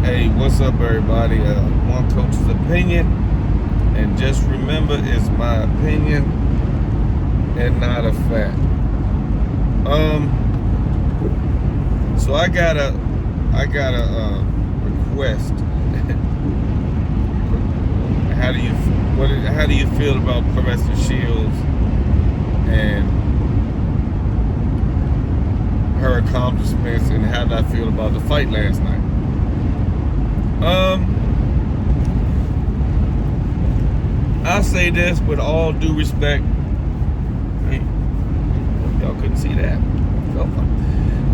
Hey, what's up, everybody? One coach's opinion, and just remember, it's my opinion and not a fact. So I got a request. How do you feel about Claressa Shields and her accomplishments, and how did I feel about the fight last night? I'll say this with all due respect. Hey, y'all couldn't see that.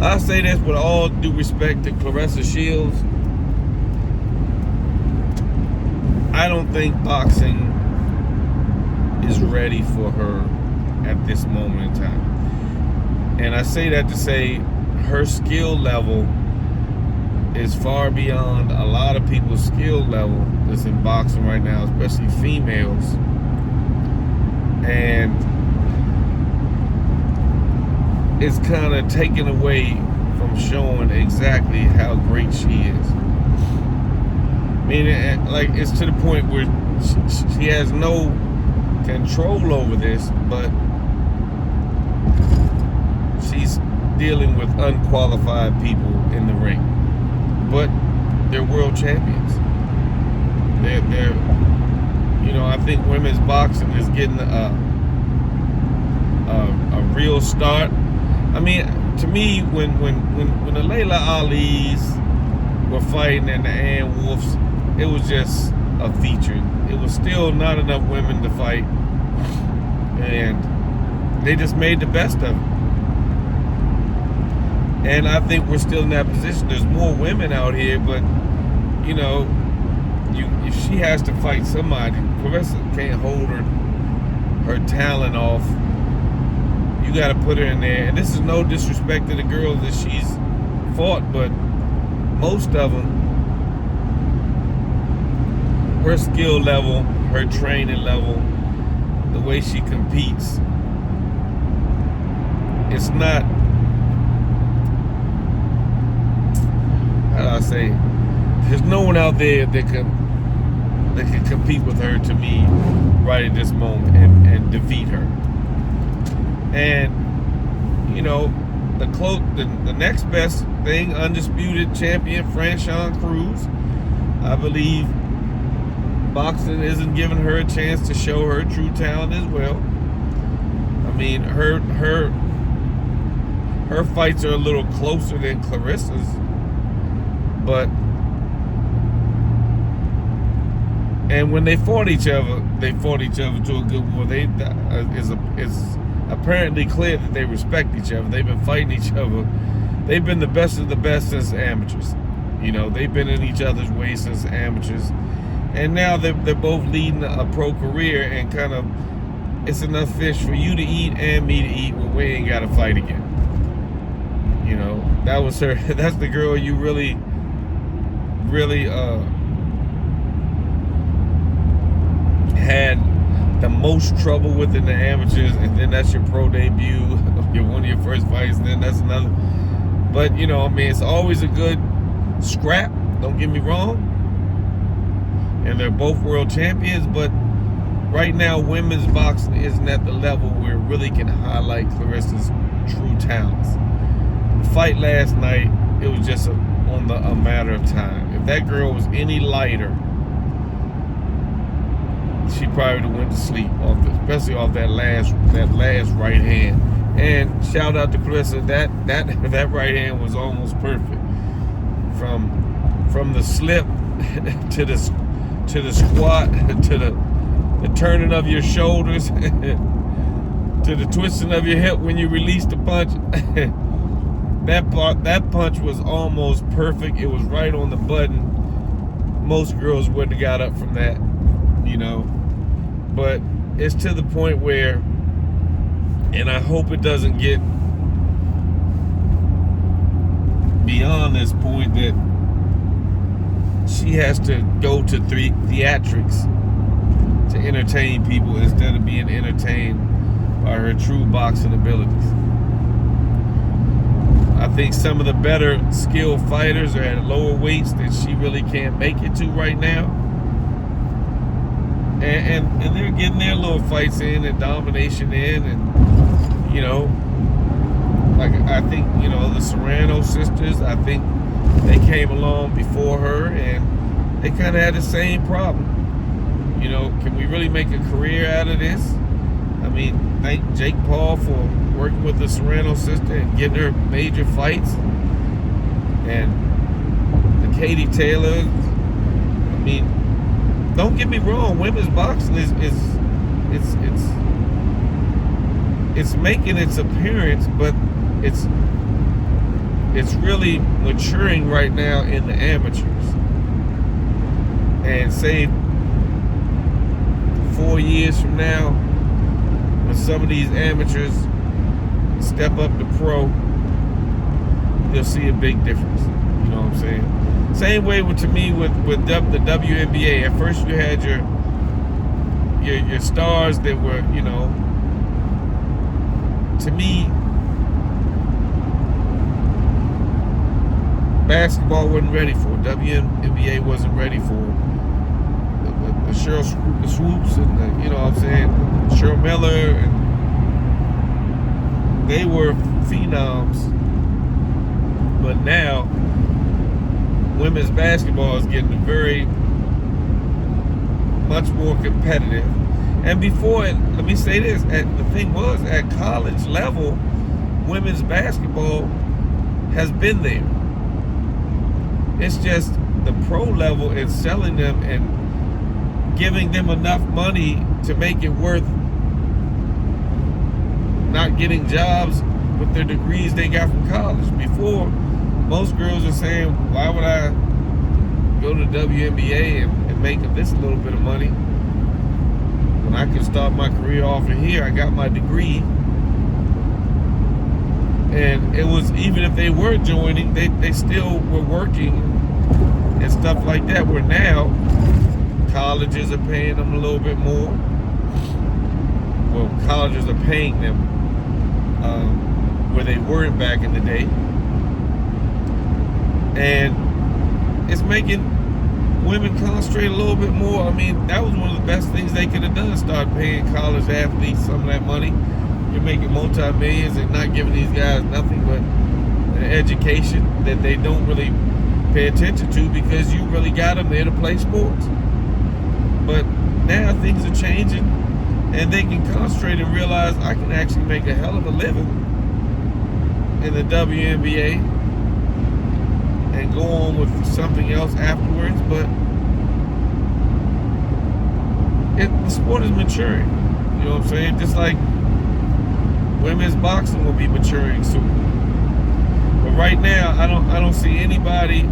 I'll say this with all due respect to Claressa Shields. I don't think boxing is ready for her at this moment in time. And I say that to say her skill level is far beyond a lot of people's skill level that's in boxing right now, especially females. And it's kind of taken away from showing exactly how great she is. I mean, like, it's to the point where she has no control over this, but she's dealing with unqualified people in the ring. But they're world champions. They're I think women's boxing is getting a real start. I mean, to me, when the Layla Ali's were fighting and the Ann Wolfs, it was just a feature. It was still not enough women to fight, and they just made the best of it. And I think we're still in that position. There's more women out here, but if she has to fight somebody, Claressa can't hold her talent off. You got to put her in there. And this is no disrespect to the girls that she's fought, but most of them, her skill level, her training level, the way she competes, it's not, how do I say, there's no one out there that can compete with her, to me, right at this moment, and defeat her. And the next best thing, undisputed champion Franchon Cruz. I believe boxing isn't giving her a chance to show her true talent as well. I mean, her fights are a little closer than Claressa's, but and when they fought each other to a good war. It's apparently clear that they respect each other. They've been fighting each other. They've been the best of the best since amateurs. They've been in each other's way since amateurs. And now they're both leading a pro career, and kind of, it's enough fish for you to eat and me to eat when we ain't got to fight again. That was her. That's the girl you really had the most trouble with in the amateurs, and then that's your pro debut, one of your first fights, and then that's another. But it's always a good scrap, don't get me wrong, and they're both world champions. But right now, women's boxing isn't at the level where it really can highlight Claressa's true talents. The fight last night, it was just a matter of time. If that girl was any lighter, she probably would have went to sleep, especially off that last right hand. And shout out to Claressa, that right hand was almost perfect. From the slip to the squat to the turning of your shoulders to the twisting of your hip when you release the punch. That punch was almost perfect. It was right on the button. Most girls wouldn't have got up from that, But it's to the point where, and I hope it doesn't get beyond this point, that she has to go to theatrics to entertain people instead of being entertained by her true boxing abilities. I think some of the better skilled fighters are at lower weights that she really can't make it to right now. And they're getting their little fights in and domination in, and like I think the Serrano sisters, I think they came along before her and they kind of had the same problem. Can we really make a career out of this? I mean, thank Jake Paul for working with the Serrano sister and getting her major fights, and the Katie Taylor. I mean, don't get me wrong, women's boxing is it's making its appearance, but it's really maturing right now in the amateurs. And say 4 years from now, when some of these amateurs step up to pro, you'll see a big difference. You know what I'm saying? Same way to me with the WNBA. At first you had your stars that were, to me, basketball wasn't ready for. WNBA wasn't ready for. The Cheryl Swoops and you know what I'm saying, Cheryl Miller, and they were phenoms. But now women's basketball is getting very much more competitive. And before it, let me say this, the thing was, at college level, women's basketball has been there. It's just the pro level and selling them and giving them enough money to make it worth not getting jobs with their degrees they got from college. Before, most girls are saying, why would I go to WNBA and make this little bit of money when I can start my career off in here? I got my degree. And it was, even if they were joining, they still were working and stuff like that, where now colleges are paying them a little bit more. Well, colleges are paying them where they weren't back in the day. And it's making women concentrate a little bit more. I mean, that was one of the best things they could have done, start paying college athletes some of that money. You're making multi-millions and not giving these guys nothing but an education that they don't really pay attention to, because you really got them there to play sports. But now things are changing, and they can concentrate and realize I can actually make a hell of a living in the WNBA and go on with something else afterwards. But the sport is maturing. You know what I'm saying? Just like women's boxing will be maturing soon. But right now, I don't see anybody.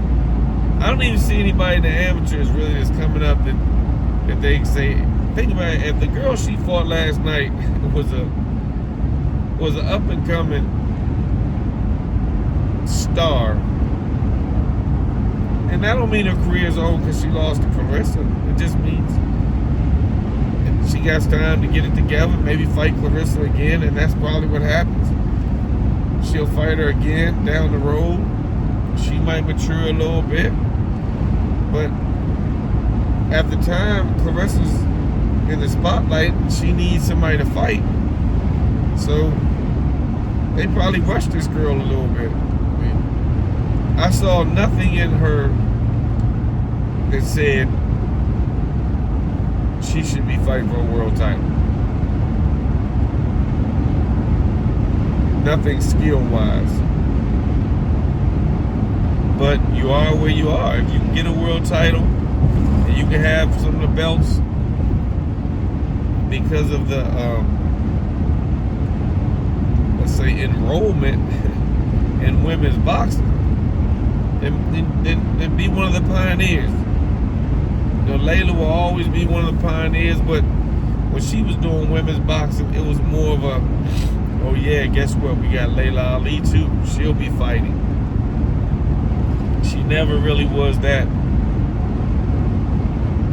I don't even see anybody in the amateurs really that's coming up that they can say. Think about it. If the girl she fought last night was an up and coming star, and that don't mean her career's over because she lost to Claressa. It just means she got time to get it together, maybe fight Claressa again, and that's probably what happens. She'll fight her again down the road. She might mature a little bit, but at the time Claressa's in the spotlight, she needs somebody to fight. So they probably rushed this girl a little bit. I mean, I saw nothing in her that said she should be fighting for a world title. Nothing skill-wise. But you are where you are. If you can get a world title and you can have some of the belts because of the, let's say, enrollment in women's boxing, then be one of the pioneers. Layla will always be one of the pioneers, but when she was doing women's boxing, it was more of a, oh yeah, guess what? We got Layla Ali too. She'll be fighting. She never really was that.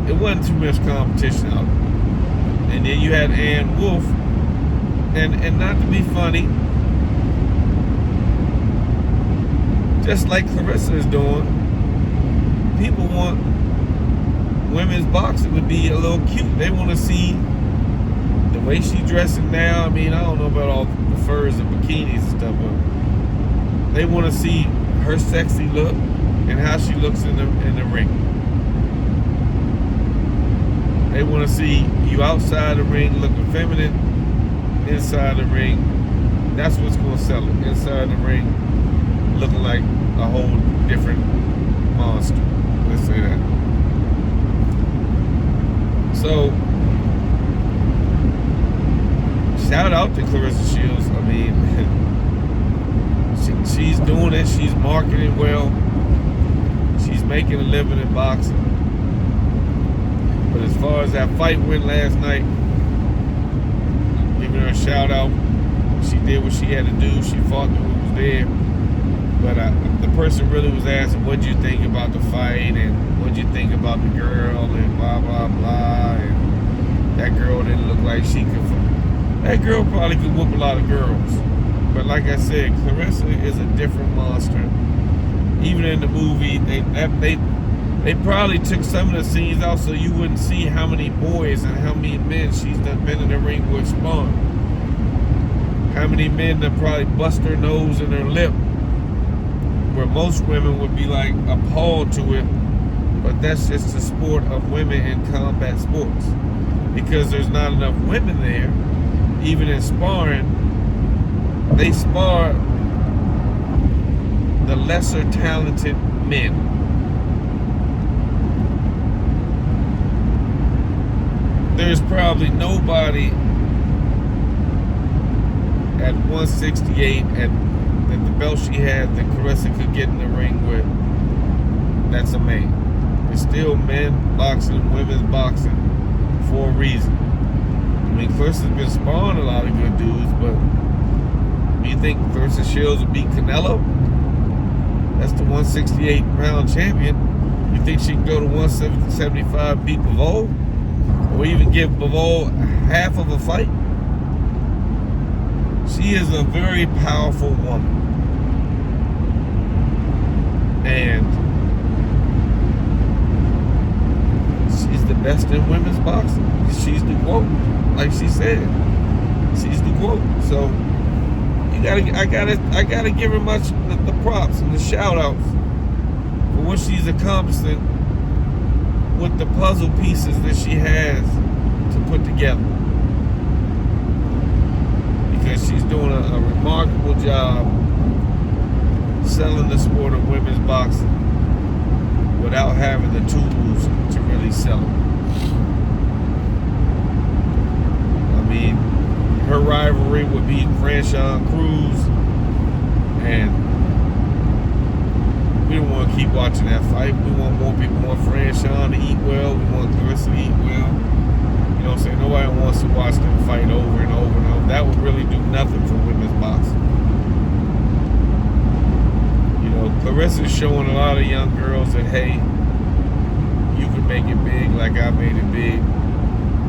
It wasn't too much competition out there. And then you had Ann Wolf, and not to be funny, just like Claressa is doing, people want women's boxing to be a little cute. They want to see the way she's dressing now. I mean, I don't know about all the furs and bikinis and stuff, but they want to see her sexy look and how she looks in the ring. They want to see you outside the ring looking feminine, inside the ring. That's what's going to sell it. Inside the ring, looking like a whole different monster. Let's say that. So, shout out to Claressa Shields. I mean, she's doing it. She's marketing well. She's making a living in boxing. But as far as that fight went last night, giving her a shout out. She did what she had to do. She fought through what was there. But the person really was asking, what do you think about the fight? And what do you think about the girl? And blah, blah, blah. And that girl didn't look like she could. That girl probably could whoop a lot of girls. But like I said, Claressa is a different monster. Even in the movie, they probably took some of the scenes out so you wouldn't see how many boys and how many men she's done been in the ring with Spawn. How many men that probably bust their nose and their lip, where most women would be like appalled to it. But that's just the sport of women in combat sports, because there's not enough women there. Even in sparring, they spar the lesser talented men. There's probably nobody at 168 at the belt she had that Claressa could get in the ring with. That's a man. It's still men boxing, women's boxing for a reason. I mean, Claressa's been sparring a lot of good dudes, but do you think Claressa Shields would beat Canelo? That's the 168-pound champion. You think she can go to 175, beat Bivol? Or even give Bivol half of a fight? She is a very powerful woman. And she's the best in women's boxing. She's the GOAT. Like she said. She's the GOAT. So I gotta give her much the props and the shout outs for what she's accomplishing with the puzzle pieces that she has to put together. Because she's doing a remarkable job selling the sport of women's boxing without having the tools to really sell it. I mean, her rivalry would be Franchon Cruz, and we don't want to keep watching that fight. We want more people, more Franchon to eat well. We want Claressa to eat well. You know what I'm saying? Nobody wants to watch them fight over and over and over. That would really do nothing for women's boxing. You know, Claressa is showing a lot of young girls that, hey, you can make it big like I made it big.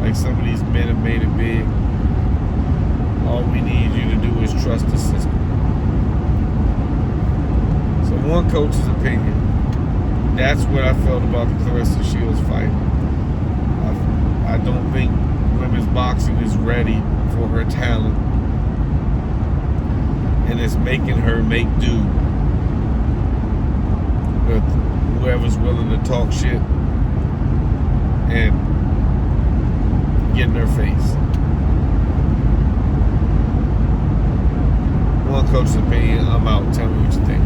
Like some of these men have made it big. All we need you to do is trust the system. So one coach's opinion, that's what I felt about the Claressa Shields fight. I don't think women's boxing is ready for her talent, and it's making her make do with whoever's willing to talk shit and get in her face. One coach's opinion, I'm out. Tell me what you think.